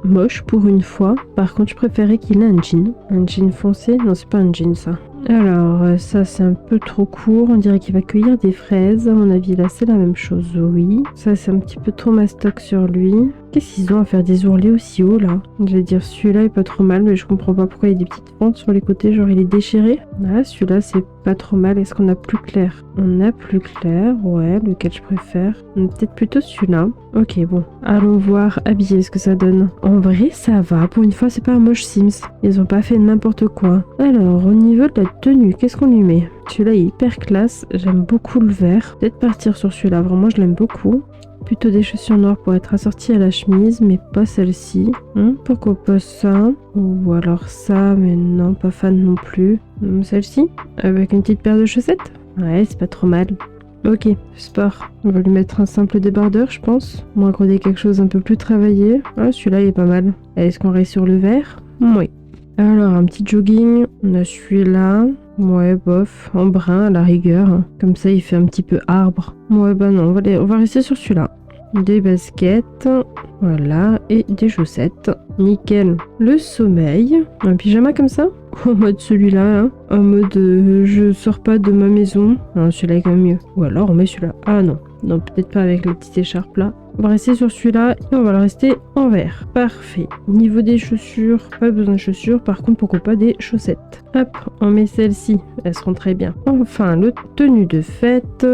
moche pour une fois. Par contre, je préférais qu'il ait un jean. Un jean foncé? Non, c'est pas un jean ça. Alors, ça c'est un peu trop court. On dirait qu'il va cueillir des fraises. À mon avis, là c'est la même chose, oui. Ça c'est un petit peu trop mastoc sur lui. Qu'est-ce qu'ils ont à faire des ourlets aussi haut là? Je vais dire celui-là est pas trop mal, mais je comprends pas pourquoi il y a des petites fentes sur les côtés. Genre il est déchiré. Là, celui-là c'est pas trop mal. Est-ce qu'on a plus clair? On a plus clair, ouais, lequel je préfère? Peut-être plutôt celui-là. Ok, bon, allons voir habillé ce que ça donne. En vrai, ça va. Pour une fois, c'est pas un moche Sims. Ils ont pas fait n'importe quoi. Alors, au niveau de la tenue, qu'est-ce qu'on lui met? Celui-là est hyper classe. J'aime beaucoup le vert. Peut-être partir sur celui-là. Vraiment, je l'aime beaucoup. Plutôt des chaussures noires pour être assorties à la chemise, mais pas celle-ci. Pourquoi pas ça? Ou alors ça, mais non, pas fan non plus. Celle-ci? Avec une petite paire de chaussettes? Ouais, c'est pas trop mal. Ok, sport. On va lui mettre un simple débardeur, je pense. Moins qu'on ait quelque chose un peu plus travaillé. Ah, celui-là, il est pas mal. Est-ce qu'on reste sur le vert? Oui. Alors, un petit jogging. On a celui-là. Ouais, bof, en brun à la rigueur. Comme ça, il fait un petit peu arbre. Ouais, bah non, on va rester sur celui-là. Des baskets, voilà, et des chaussettes. Nickel. Le sommeil. Un pyjama comme ça? En mode celui-là, hein. En mode je sors pas de ma maison. Non, celui-là est quand même mieux. Ou alors on met celui-là. Ah non, non, peut-être pas avec la petite écharpe là. On va rester sur celui-là et on va le rester en vert. Parfait. Niveau des chaussures, pas besoin de chaussures. Par contre, pourquoi pas des chaussettes? Hop, on met celles-ci. Elles seront très bien. Enfin, le tenue de fête.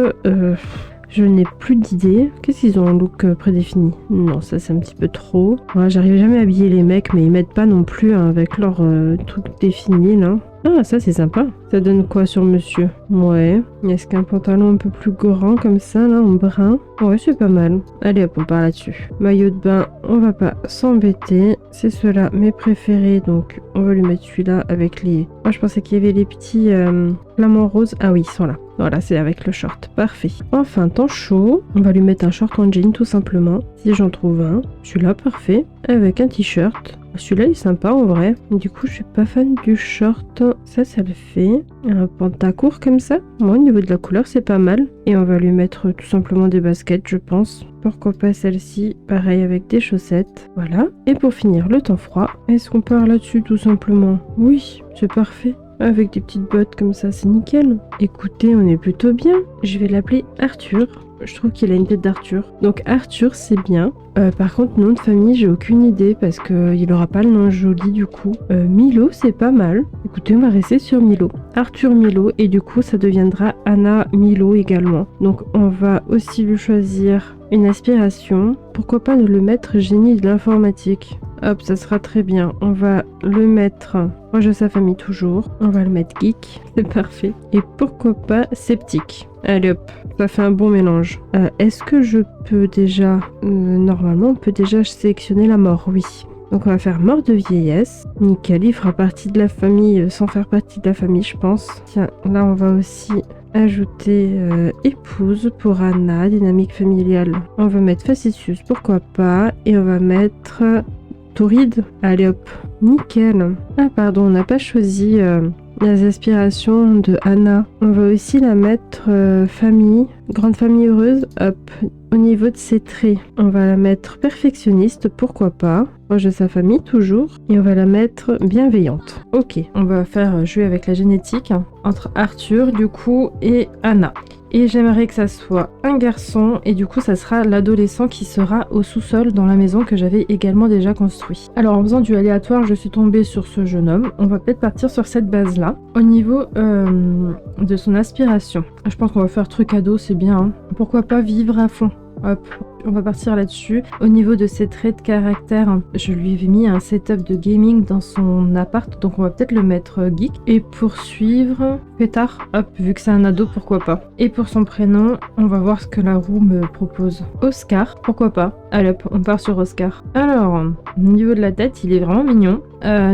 Je n'ai plus d'idée. Qu'est-ce qu'ils ont en look prédéfini? Non, ça c'est un petit peu trop. Ouais, j'arrive jamais à habiller les mecs, mais ils m'aident pas non plus hein, avec leur truc défini là. Ah, ça c'est sympa. Ça donne quoi sur monsieur? Ouais. Est-ce qu'un pantalon un peu plus grand comme ça, là, en brun? Ouais, c'est pas mal. Allez hop, on part là-dessus. Maillot de bain, on va pas s'embêter. C'est ceux-là, mes préférés, donc on va lui mettre celui-là avec les... Moi, je pensais qu'il y avait les petits flamants roses. Ah oui, ils sont là. Voilà, c'est avec le short. Parfait. Enfin, temps chaud, on va lui mettre un short en jean, tout simplement. Si j'en trouve un. Celui-là, parfait. Avec un t-shirt. Celui-là il est sympa en vrai. Du coup je suis pas fan du short. Ça le fait. Un pantacourt comme ça. Moi au niveau de la couleur c'est pas mal. Et on va lui mettre tout simplement des baskets je pense. Pourquoi pas celle-ci. Pareil avec des chaussettes. Voilà. Et pour finir le temps froid. Est-ce qu'on part là-dessus tout simplement? Oui, c'est parfait. Avec des petites bottes comme ça c'est nickel. Écoutez on est plutôt bien. Je vais l'appeler Arthur. Je trouve qu'il a une tête d'Arthur. Donc Arthur, c'est bien. Par contre, nom de famille, j'ai aucune idée parce qu'il aura pas le nom joli du coup. Milo, c'est pas mal. Écoutez, on va rester sur Milo. Arthur Milo et du coup, ça deviendra Anna Milo également. Donc on va aussi lui choisir une aspiration. Pourquoi pas le mettre génie de l'informatique? Hop, ça sera très bien. On va le mettre proche de sa famille toujours. On va le mettre geek. C'est parfait. Et pourquoi pas sceptique? Allez hop, ça fait un bon mélange. Est-ce que je peux déjà... normalement, on peut déjà sélectionner la mort, oui. Donc on va faire mort de vieillesse. Nickel, il fera partie de la famille sans faire partie de la famille, je pense. Tiens, là on va aussi ajouter épouse pour Anna, dynamique familiale. On va mettre facétieuse, pourquoi pas. Et on va mettre... Tauride. Allez hop, nickel. Ah pardon, on n'a pas choisi les aspirations de Anna. On va aussi la mettre famille, grande famille heureuse. Hop, au niveau de ses traits, on va la mettre perfectionniste, pourquoi pas. Proche de sa famille toujours. Et on va la mettre bienveillante. Ok, on va faire jouer avec la génétique entre Arthur du coup et Anna. Et j'aimerais que ça soit un garçon et du coup ça sera l'adolescent qui sera au sous-sol dans la maison que j'avais également déjà construit. Alors en faisant du aléatoire je suis tombée sur ce jeune homme. On va peut-être partir sur cette base là. Au niveau de son aspiration, je pense qu'on va faire truc ado, c'est bien. Hein. Pourquoi pas vivre à fond. Hop, on va partir là-dessus. Au niveau de ses traits de caractère, je lui ai mis un setup de gaming dans son appart, donc on va peut-être le mettre geek. Et pour suivre, pétard, hop, vu que c'est un ado, pourquoi pas. Et pour son prénom, on va voir ce que la roue me propose. Oscar, pourquoi pas. Allez hop, on part sur Oscar. Alors, au niveau de la tête, il est vraiment mignon.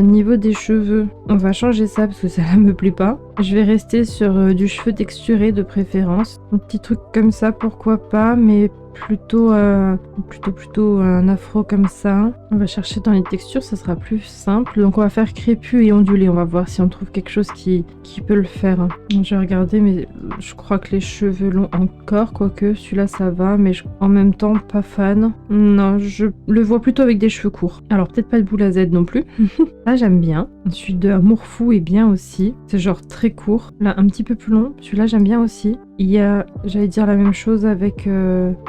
Niveau des cheveux, on va changer ça parce que ça ne me plaît pas. Je vais rester sur du cheveu texturé de préférence. Un petit truc comme ça, pourquoi pas, mais plutôt un afro comme ça. On va chercher dans les textures, ça sera plus simple. Donc on va faire crépus et ondulé. On va voir si on trouve quelque chose qui peut le faire. Je vais regarder, mais je crois que les cheveux longs encore, quoique celui-là ça va, mais en même temps pas fan. Non, je le vois plutôt avec des cheveux courts. Alors peut-être pas de boule à Z non plus. Là j'aime bien. Celui de Amour Fou est bien aussi. C'est genre très court. Là un petit peu plus long. Celui-là j'aime bien aussi. Il y a, j'allais dire la même chose avec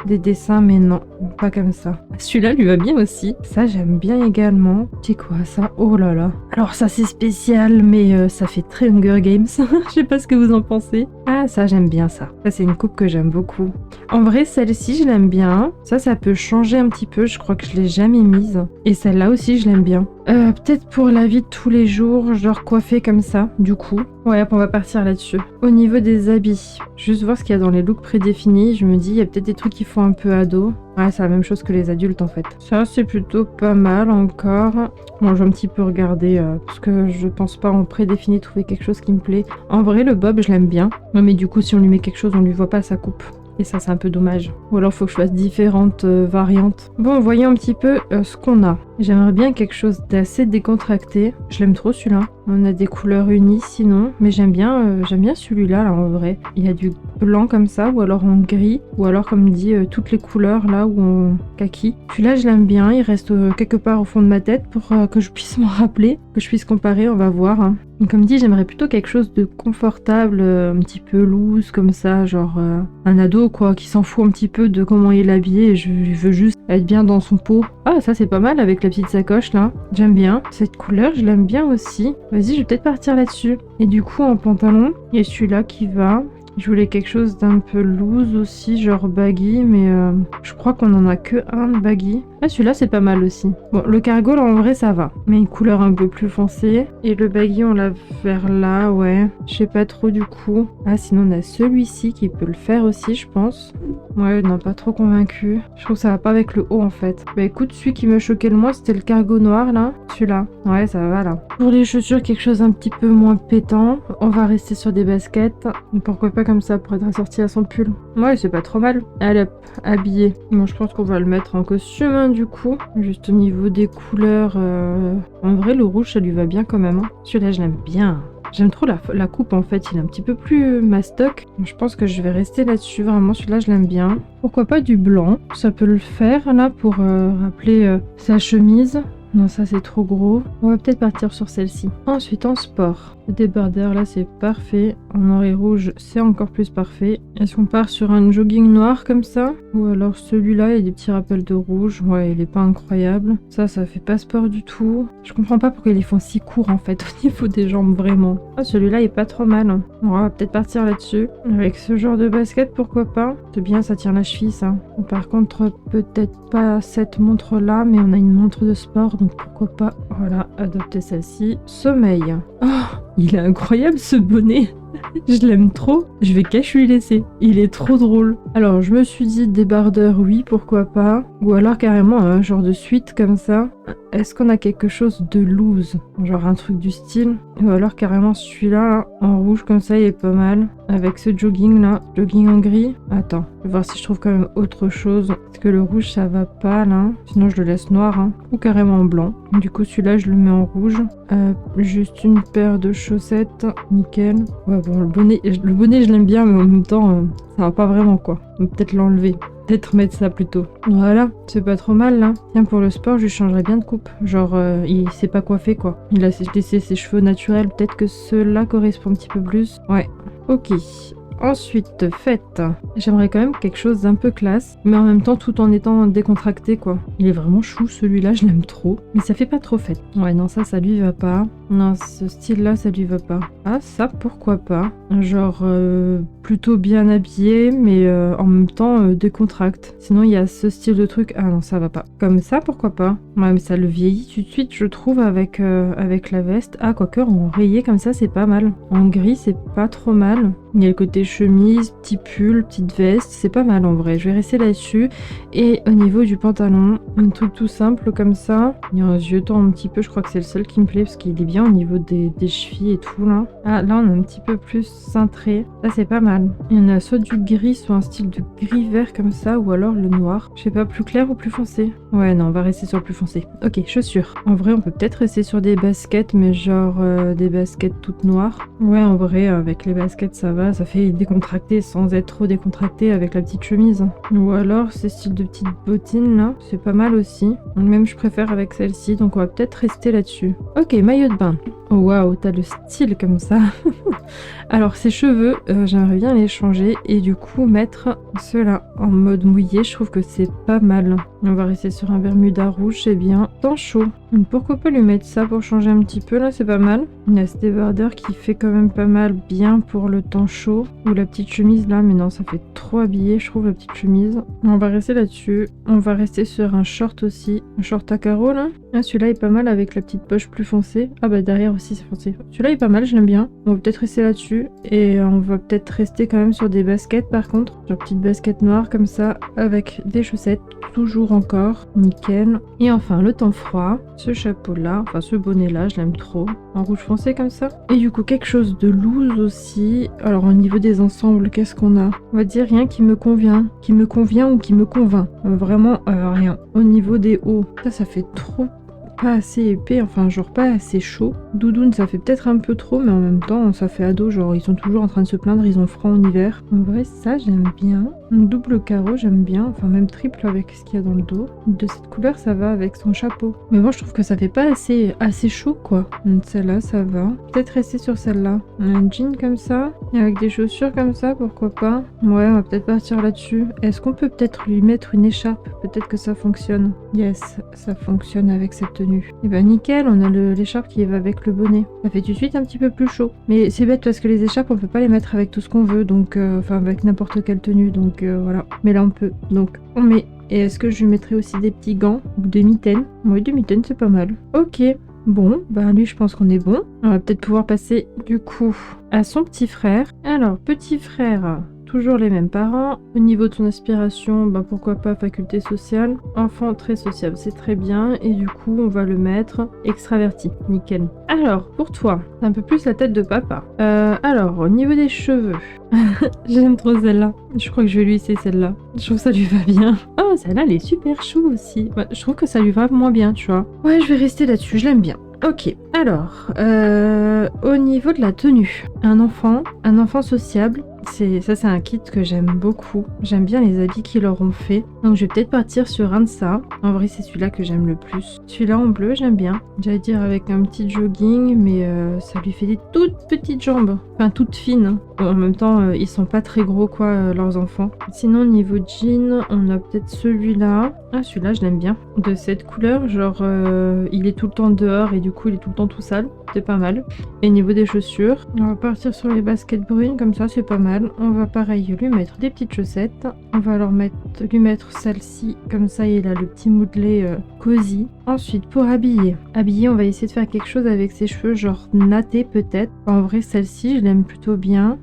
des dessins, mais non, pas comme ça. Celui-là lui va bien aussi. Ça, j'aime bien également. C'est quoi ça? Oh là là. Alors ça, c'est spécial, mais ça fait très Hunger Games. Je sais pas ce que vous en pensez. Ah, ça, j'aime bien ça. Ça, c'est une coupe que j'aime beaucoup. En vrai, celle-ci, je l'aime bien. Ça peut changer un petit peu. Je crois que je l'ai jamais mise. Et celle-là aussi, je l'aime bien. Peut-être pour la vie de tous les jours, genre coiffée comme ça, du coup. Ouais, on va partir là-dessus. Au niveau des habits, juste voir ce qu'il y a dans les looks prédéfinis. Je me dis, il y a peut-être des trucs qui font un peu ado. Ouais, c'est la même chose que les adultes en fait. Ça, c'est plutôt pas mal encore. Bon, je vais un petit peu regarder parce que je pense pas en prédéfini trouver quelque chose qui me plaît. En vrai, le bob, je l'aime bien. Ouais, mais du coup, si on lui met quelque chose, on lui voit pas sa coupe. Et ça, c'est un peu dommage. Ou alors, faut que je fasse différentes variantes. Bon, voyons un petit peu ce qu'on a. J'aimerais bien quelque chose d'assez décontracté. Je l'aime trop celui-là. On a des couleurs unies sinon. Mais j'aime bien celui-là, là, en vrai. Il y a du blanc comme ça, ou alors en gris. Ou alors, comme dit, toutes les couleurs, là, ou en kaki. Celui-là, je l'aime bien. Il reste quelque part au fond de ma tête pour que je puisse m'en rappeler. Que je puisse comparer, on va voir. Hein. Comme dit, j'aimerais plutôt quelque chose de confortable, un petit peu loose comme ça, genre un ado quoi, qui s'en fout un petit peu de comment il est habillé et je veux juste être bien dans son pot. Ah, ça c'est pas mal avec la petite sacoche là, j'aime bien. Cette couleur, je l'aime bien aussi. Vas-y, je vais peut-être partir là-dessus. Et du coup, en pantalon, il y a celui-là qui va. Je voulais quelque chose d'un peu loose aussi, genre baggy, mais je crois qu'on en a que un de baggy. Ah, celui-là, c'est pas mal aussi. Bon, le cargo, là, en vrai, ça va. Mais une couleur un peu plus foncée. Et le baggy, on l'a vers là, ouais. Je sais pas trop du coup. Ah, sinon, on a celui-ci qui peut le faire aussi, je pense. Ouais, non, pas trop convaincu. Je trouve que ça va pas avec le haut, en fait. Bah écoute, celui qui me choquait le moins, c'était le cargo noir, là. Celui-là. Ouais, ça va, là. Pour les chaussures, quelque chose un petit peu moins pétant. On va rester sur des baskets. Pourquoi pas comme ça, pour être assorti à son pull. Ouais, c'est pas trop mal. Allez hop, habillé. Bon, je pense qu'on va le mettre en costume, hein, du coup. Juste au niveau des couleurs. En vrai, le rouge, ça lui va bien quand même. Hein. Celui-là, je l'aime bien. J'aime trop la coupe en fait, il est un petit peu plus mastoc. Je pense que je vais rester là-dessus, vraiment celui-là je l'aime bien. Pourquoi pas du blanc, ça peut le faire là pour rappeler sa chemise. Non, ça c'est trop gros. On va peut-être partir sur celle-ci. Ensuite en sport. Le débardeur là c'est parfait. En noir et rouge c'est encore plus parfait. Est-ce qu'on part sur un jogging noir comme ça? Ou alors celui-là il y a des petits rappels de rouge. Ouais il est pas incroyable. Ça fait pas sport du tout. Je comprends pas pourquoi ils les font si courts en fait au niveau des jambes vraiment. Ah celui-là il est pas trop mal. On va peut-être partir là-dessus. Avec ce genre de basket pourquoi pas. C'est bien ça tient la cheville ça. Par contre peut-être pas cette montre là mais on a une montre de sport donc pourquoi pas. Voilà adopter celle-ci. Sommeil. Oh il est incroyable ce bonnet. Je l'aime trop. Je vais cache lui laisser. Il est trop drôle. Alors je me suis dit débardeur oui pourquoi pas. Ou alors carrément un genre de suite comme ça. Est-ce qu'on a quelque chose de loose? Genre un truc du style. Ou alors carrément celui-là là, en rouge comme ça il est pas mal. Avec ce jogging là. Jogging en gris. Attends. Je vais voir si je trouve quand même autre chose. Parce que le rouge ça va pas là. Sinon je le laisse noir hein. Ou carrément en blanc. Du coup celui-là je le mets en rouge. Juste une paire de chaussettes. Nickel. Ouais bon le bonnet je l'aime bien mais en même temps ça va pas vraiment quoi. On peut peut-être l'enlever. Peut-être mettre ça plutôt. Voilà, c'est pas trop mal là. Tiens, pour le sport, je lui changerais bien de coupe. Genre, il s'est pas coiffé quoi. Il a laissé ses cheveux naturels. Peut-être que ceux-là correspondent un petit peu plus. Ouais, ok. Ensuite, fête. J'aimerais quand même quelque chose d'un peu classe, mais en même temps tout en étant décontracté quoi. Il est vraiment chou celui-là, je l'aime trop. Mais ça fait pas trop fête. Ouais, non, ça lui va pas. Non, ce style-là, ça lui va pas. Ah, ça, pourquoi pas. Genre, plutôt bien habillé, mais en même temps décontracte. Sinon, il y a ce style de truc. Ah non, ça va pas. Comme ça, pourquoi pas. Ouais, mais ça le vieillit tout de suite, je trouve, avec la veste. Ah, quoique, en rayé comme ça, c'est pas mal. En gris, c'est pas trop mal. Il y a le côté chemise, petit pull, petite veste, c'est pas mal en vrai. Je vais rester là-dessus. Et au niveau du pantalon, un truc tout simple comme ça. Il y a un yeux-temps un petit peu, je crois que c'est le seul qui me plaît parce qu'il est bien au niveau des chevilles et tout là. Ah, là on a un petit peu plus cintré. Ça c'est pas mal. Il y en a soit du gris, soit un style de gris-vert comme ça, ou alors le noir. Je sais pas, plus clair ou plus foncé? Ouais, non, on va rester sur le plus foncé. Ok, chaussures. En vrai, on peut peut-être rester sur des baskets, mais genre des baskets toutes noires. Ouais, en vrai, avec les baskets, ça va. Ça fait décontracté sans être trop décontracté avec la petite chemise. Ou alors, ces styles de petites bottines là, c'est pas mal aussi. Même je préfère avec celle-ci, donc on va peut-être rester là-dessus. Ok, maillot de bain. Oh waouh, t'as le style comme ça. Alors ses cheveux, j'aimerais bien les changer et du coup mettre ceux-là en mode mouillé. Je trouve que c'est pas mal. On va rester sur un Bermuda rouge, c'est bien. Temps chaud. Donc pourquoi pas lui mettre ça pour changer un petit peu, là c'est pas mal. Il y a ce débardeur qui fait quand même pas mal bien pour le temps chaud. Ou la petite chemise là, mais non ça fait trop habillé je trouve la petite chemise. On va rester là-dessus. On va rester sur un short aussi. Un short à carreaux là. Ah, celui-là est pas mal avec la petite poche plus foncée. Ah bah derrière aussi c'est foncé. Celui-là est pas mal, je l'aime bien. On va peut-être rester là-dessus. Et on va peut-être rester quand même sur des baskets par contre. Genre petite basket noire comme ça avec des chaussettes. Toujours encore. Nickel. Et enfin le temps froid. Ce chapeau là, enfin ce bonnet là, je l'aime trop. En rouge foncé comme ça. Et du coup quelque chose de loose aussi. Alors au niveau des ensembles, qu'est-ce qu'on a? On va dire rien qui me convient. Qui me convient ou qui me convainc. Vraiment rien. Au niveau des hauts, ça fait trop pas assez épais, enfin genre pas assez chaud. Doudoune ça fait peut-être un peu trop mais en même temps ça fait ado, genre ils sont toujours en train de se plaindre, ils ont froid en hiver. En vrai ça j'aime bien. Un double carreau j'aime bien, enfin même triple avec ce qu'il y a dans le dos. De cette couleur ça va avec son chapeau. Mais moi je trouve que ça fait pas assez chaud quoi. Donc celle-là ça va. Peut-être rester sur celle-là. Un jean comme ça, et avec des chaussures comme ça, pourquoi pas. Ouais on va peut-être partir là-dessus. Est-ce qu'on peut peut-être lui mettre une écharpe? Peut-être que ça fonctionne. Yes, ça fonctionne avec cette tenue. Et bah nickel, on a l'écharpe qui va avec le bonnet. Ça fait tout de suite un petit peu plus chaud. Mais c'est bête parce que les écharpes on peut pas les mettre avec tout ce qu'on veut, donc enfin avec n'importe quelle tenue, donc voilà. Mais là on peut, donc on met. Et est-ce que je lui mettrai aussi des petits gants ou des mitaines? Oui, des mitaines c'est pas mal. Ok. Bon, bah lui je pense qu'on est bon. On va peut-être pouvoir passer du coup à son petit frère. Alors, petit frère, toujours les mêmes parents. Au niveau de son aspiration, bah pourquoi pas faculté sociale. Enfant très sociable, c'est très bien. Et du coup, on va le mettre extraverti. Nickel. Alors, pour toi, c'est un peu plus la tête de papa. Alors, au niveau des cheveux, j'aime trop celle-là. Je crois que je vais lui laisser celle-là. Je trouve que ça lui va bien. Oh, celle-là, elle est super chou aussi. Ouais, je trouve que ça lui va moins bien, tu vois. Ouais, je vais rester là-dessus, je l'aime bien. Ok, alors, au niveau de la tenue, un enfant sociable, c'est un kit que j'aime beaucoup. J'aime bien les habits qu'ils leur ont fait. Donc je vais peut-être partir sur un de ça. En vrai, c'est celui-là que j'aime le plus. Celui-là en bleu, j'aime bien. J'allais dire avec un petit jogging, mais ça lui fait des toutes petites jambes. Enfin, toutes fines. Hein. En même temps, ils sont pas très gros, quoi, leurs enfants. Sinon, niveau jean, on a peut-être celui-là. Ah, celui-là, je l'aime bien. De cette couleur, genre, il est tout le temps dehors et du coup, il est tout le temps tout sale. C'est pas mal. Et niveau des chaussures, on va partir sur les baskets brunes, comme ça, c'est pas mal. On va pareil lui mettre des petites chaussettes. On va lui mettre celle-ci, comme ça, il a le petit moodlet cosy. Ensuite, pour habiller, on va essayer de faire quelque chose avec ses cheveux, genre natté peut-être. En vrai, celle-ci, je l'aime plutôt bien.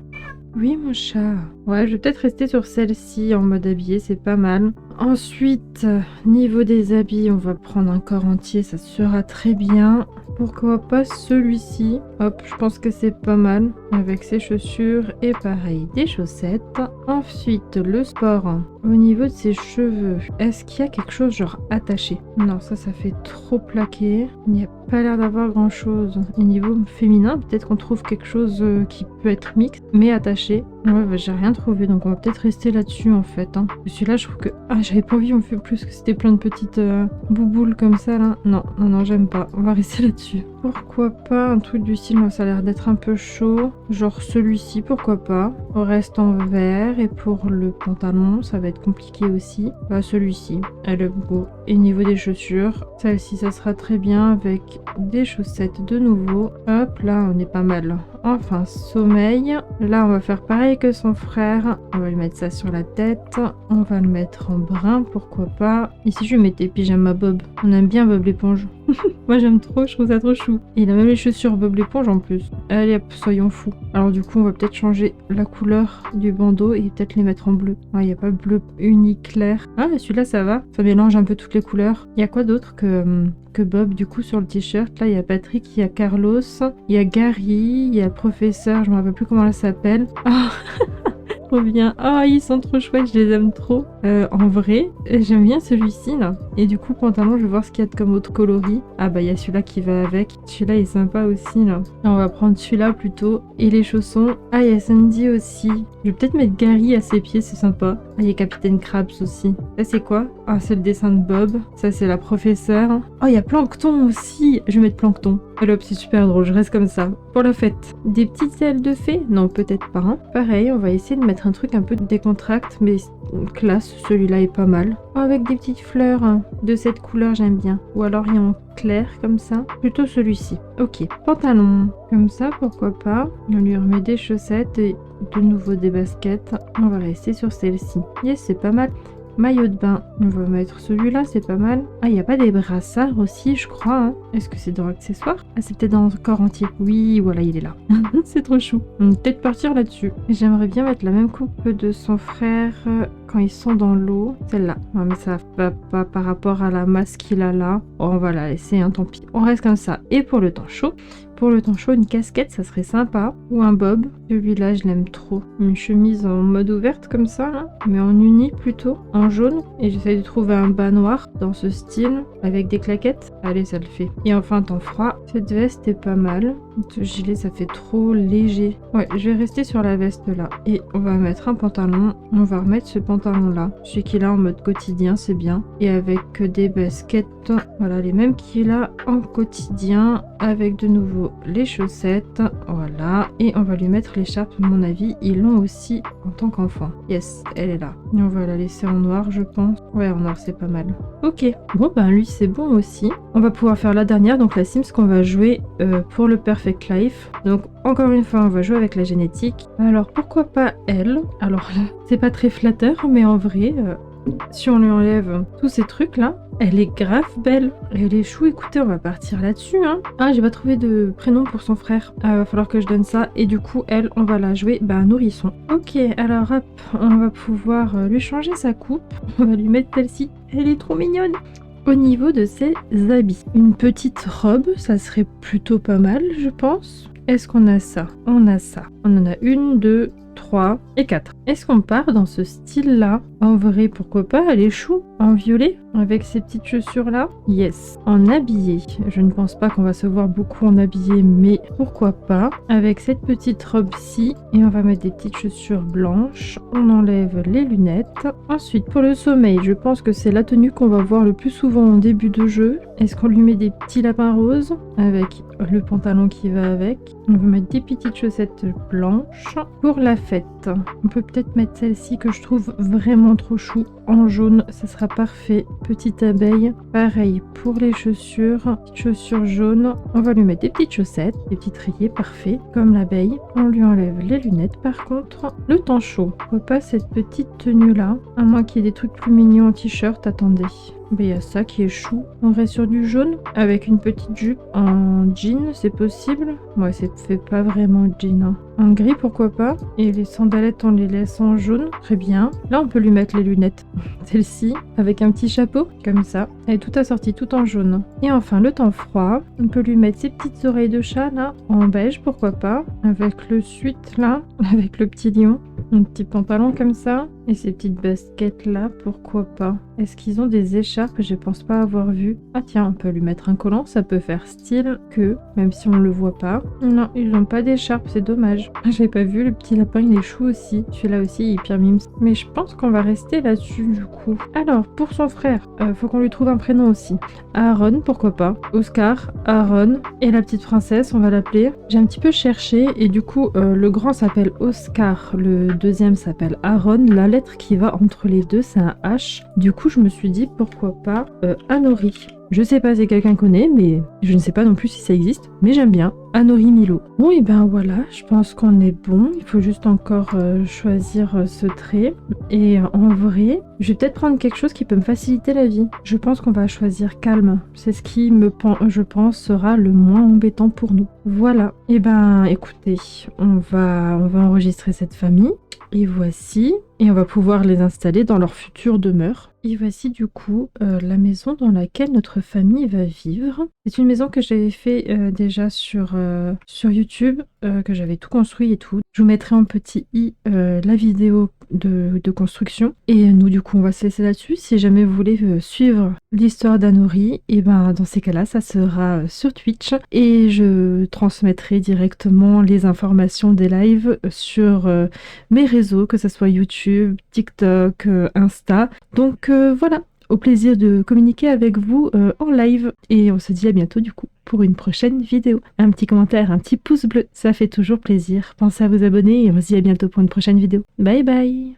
Oui, mon chat. Ouais, je vais peut-être rester sur celle-ci en mode habillé, c'est pas mal. Ensuite, niveau des habits, on va prendre un corps entier, ça sera très bien. Pourquoi pas celui-ci? Hop, je pense que c'est pas mal. Avec ses chaussures et pareil, des chaussettes. Ensuite, le sport. Au niveau de ses cheveux, est-ce qu'il y a quelque chose genre attaché? Non, ça fait trop plaqué. Il n'y a pas l'air d'avoir grand-chose. Au niveau féminin, peut-être qu'on trouve quelque chose qui peut être mixte, mais attaché. Ouais, bah, j'ai rien trouvé, donc on va peut-être rester là-dessus en fait. Hein. Celui-là, je trouve que... Ah, j'avais pas envie, on fait plus que c'était plein de petites bouboules comme ça, là. Non, j'aime pas. On va rester là-dessus. Pourquoi pas un truc du style, ça a l'air d'être un peu chaud. Genre celui-ci, pourquoi pas. On reste en vert, et pour le pantalon, ça va être compliqué aussi. Bah, celui-ci, elle est beau. Et niveau des chaussures, celle-ci, ça sera très bien avec des chaussettes de nouveau. Hop, là, on est pas mal. Enfin, sommeil. Là, on va faire pareil que son frère. On va lui mettre ça sur la tête. On va le mettre en brun, pourquoi pas. Ici, je vais mettre des pyjamas Bob. On aime bien Bob l'éponge. Moi, j'aime trop, je trouve ça trop chou. Et il a même les chaussures Bob l'éponge en plus. Allez hop, soyons fous. Alors du coup, on va peut-être changer la couleur du bandeau et peut-être les mettre en bleu. Ah, il n'y a pas bleu uni clair. Ah, mais celui-là, ça va. Ça mélange un peu toutes les couleurs. Il y a quoi d'autre que Bob du coup sur le t-shirt? Là, il y a Patrick, il y a Carlos, il y a Gary, il y a le professeur, je me rappelle plus comment elle s'appelle. Ah Trop bien. Ah, ils sont trop chouettes, je les aime trop. En vrai, j'aime bien celui-ci là. Et du coup, pantalon, je vais voir ce qu'il y a de comme autre coloris. Ah bah, il y a celui-là qui va avec. Celui-là est sympa aussi là. On va prendre celui-là plutôt. Et les chaussons. Ah, il y a Sandy aussi. Je vais peut-être mettre Gary à ses pieds, c'est sympa. Ah, il y a Capitaine Krabs aussi. Ça, c'est quoi? Ah, c'est le dessin de Bob. Ça, c'est la professeure. Oh, il y a Plankton aussi. Je vais mettre Plankton. Allez hop, c'est super drôle, je reste comme ça. Pour la fête. Des petites ailes de fée? Non, peut-être pas. Hein. Pareil, on va essayer de mettre un truc un peu décontracté, mais classe. Celui-là est pas mal. Oh, avec des petites fleurs hein, de cette couleur, j'aime bien. Ou alors il y a en clair comme ça. Plutôt celui-ci. Ok. Pantalon. Comme ça, pourquoi pas. On lui remet des chaussettes et de nouveau des baskets. On va rester sur celle-ci. Yes, c'est pas mal. Maillot de bain, on va mettre celui-là, c'est pas mal. Ah, il n'y a pas des brassards aussi, je crois. Hein. Est-ce que c'est dans accessoires? Ah, c'est peut-être dans le corps entier. Oui, voilà, il est là. C'est trop chou. On va peut-être partir là-dessus. J'aimerais bien mettre la même coupe que de son frère quand ils sont dans l'eau. Celle-là. Ouais, mais ça va pas par rapport à la masse qu'il a là. Oh, on va la laisser, hein, tant pis. On reste comme ça. Et pour le temps chaud, une casquette, ça serait sympa. Ou un bob. Celui-là, je l'aime trop. Une chemise en mode ouverte comme ça, là. Mais en uni plutôt. En jaune. Et j'essaie de trouver un bas noir dans ce style. Avec des claquettes. Allez, ça le fait. Et enfin, temps froid. Cette veste est pas mal. Ce gilet, ça fait trop léger. Ouais, je vais rester sur la veste là. Et on va mettre un pantalon. On va remettre ce pantalon là. Celui qu'il a en mode quotidien, c'est bien. Et avec des baskets. Voilà, les mêmes qu'il a en quotidien. Avec de nouveau les chaussettes, voilà, et on va lui mettre l'écharpe, à mon avis, ils l'ont aussi en tant qu'enfant. Yes, elle est là. Et on va la laisser en noir, je pense. Ouais, en noir, c'est pas mal. Ok, bon, ben lui, c'est bon aussi. On va pouvoir faire la dernière, donc la Sims qu'on va jouer pour le Perfect Life. Donc, encore une fois, on va jouer avec la génétique. Alors, pourquoi pas elle? Alors là, c'est pas très flatteur, mais en vrai... si on lui enlève tous ces trucs là, elle est grave belle. Elle est chou, écoutez, on va partir là-dessus. Hein. Ah, j'ai pas trouvé de prénom pour son frère. Va falloir que je donne ça. Et du coup, elle, on va la jouer nourrisson. Ok, alors hop, on va pouvoir lui changer sa coupe. On va lui mettre celle-ci. Elle est trop mignonne. Au niveau de ses habits, une petite robe, ça serait plutôt pas mal, je pense. Est-ce qu'on a ça? On a ça. On en a une, deux... 3 et 4. Est-ce qu'on part dans ce style-là? En vrai, pourquoi pas? Elle est chou, en violet, avec ces petites chaussures-là. Yes. En habillé. Je ne pense pas qu'on va se voir beaucoup en habillé, mais pourquoi pas? Avec cette petite robe-ci, et on va mettre des petites chaussures blanches. On enlève les lunettes. Ensuite, pour le sommeil, je pense que c'est la tenue qu'on va voir le plus souvent en début de jeu. Est-ce qu'on lui met des petits lapins roses avec le pantalon qui va avec? On va mettre des petites chaussettes blanches. Pour la fête, on peut peut-être mettre celle-ci que je trouve vraiment trop chou. En jaune, ça sera parfait. Petite abeille. Pareil pour les chaussures. Chaussures jaunes. On va lui mettre des petites chaussettes. Des petits rayés, parfait. Comme l'abeille. On lui enlève les lunettes par contre. Le temps chaud. Pourquoi pas cette petite tenue-là? À moins qu'il y ait des trucs plus mignons en t-shirt. Attendez. Il y a ça qui est chou. On reste sur du jaune avec une petite jupe en jean, c'est possible? Ouais, ça fait pas vraiment jean. Hein. En gris, pourquoi pas? Et les sandalettes, on les laisse en jaune. Très bien. Là, on peut lui mettre les lunettes. Celle-ci, avec un petit chapeau, comme ça. Elle est tout assortie, tout en jaune. Et enfin, le temps froid. On peut lui mettre ses petites oreilles de chat, là, en beige, pourquoi pas? Avec le suite, là, avec le petit lion. Un petit pantalon comme ça. Et ces petites baskets là, pourquoi pas? Est-ce qu'ils ont des écharpes? Je pense pas avoir vu. Ah tiens, on peut lui mettre un collant, ça peut faire style que, même si on le voit pas. Non, ils n'ont pas d'écharpe, c'est dommage. J'avais pas vu, le petit lapin il est chou aussi. Celui-là aussi il est hyper mimes. Mais je pense qu'on va rester là-dessus du coup. Alors, pour son frère, faut qu'on lui trouve un prénom aussi. Aaron, pourquoi pas? Oscar, Aaron. Et la petite princesse, on va l'appeler. J'ai un petit peu cherché et du coup, le grand s'appelle Oscar, le deuxième s'appelle Aaron. La lettre qui va entre les deux, c'est un H. Du coup, je me suis dit, pourquoi pas Anori. Je sais pas si quelqu'un connaît, mais je ne sais pas non plus si ça existe, mais j'aime bien. Anori Milo. Bon, et ben voilà, je pense qu'on est bon. Il faut juste encore choisir ce trait. Et en vrai, je vais peut-être prendre quelque chose qui peut me faciliter la vie. Je pense qu'on va choisir calme. C'est ce qui, je pense, sera le moins embêtant pour nous. Voilà. Et ben, écoutez, on va enregistrer cette famille. Et voici, et on va pouvoir les installer dans leur future demeure. Et voici du coup la maison dans laquelle notre famille va vivre. C'est une maison que j'avais fait déjà sur YouTube, que j'avais tout construit et tout. Je vous mettrai en petit i la vidéo de construction. Et nous du coup on va se laisser là-dessus. Si jamais vous voulez suivre l'histoire d'Anori, et ben dans ces cas-là ça sera sur Twitch. Et je transmettrai directement les informations des lives sur mes réseaux, que ce soit YouTube, TikTok, Insta. Donc voilà, au plaisir de communiquer avec vous en live. Et on se dit à bientôt du coup pour une prochaine vidéo. Un petit commentaire, un petit pouce bleu, ça fait toujours plaisir. Pensez à vous abonner et on se dit à bientôt pour une prochaine vidéo. Bye bye!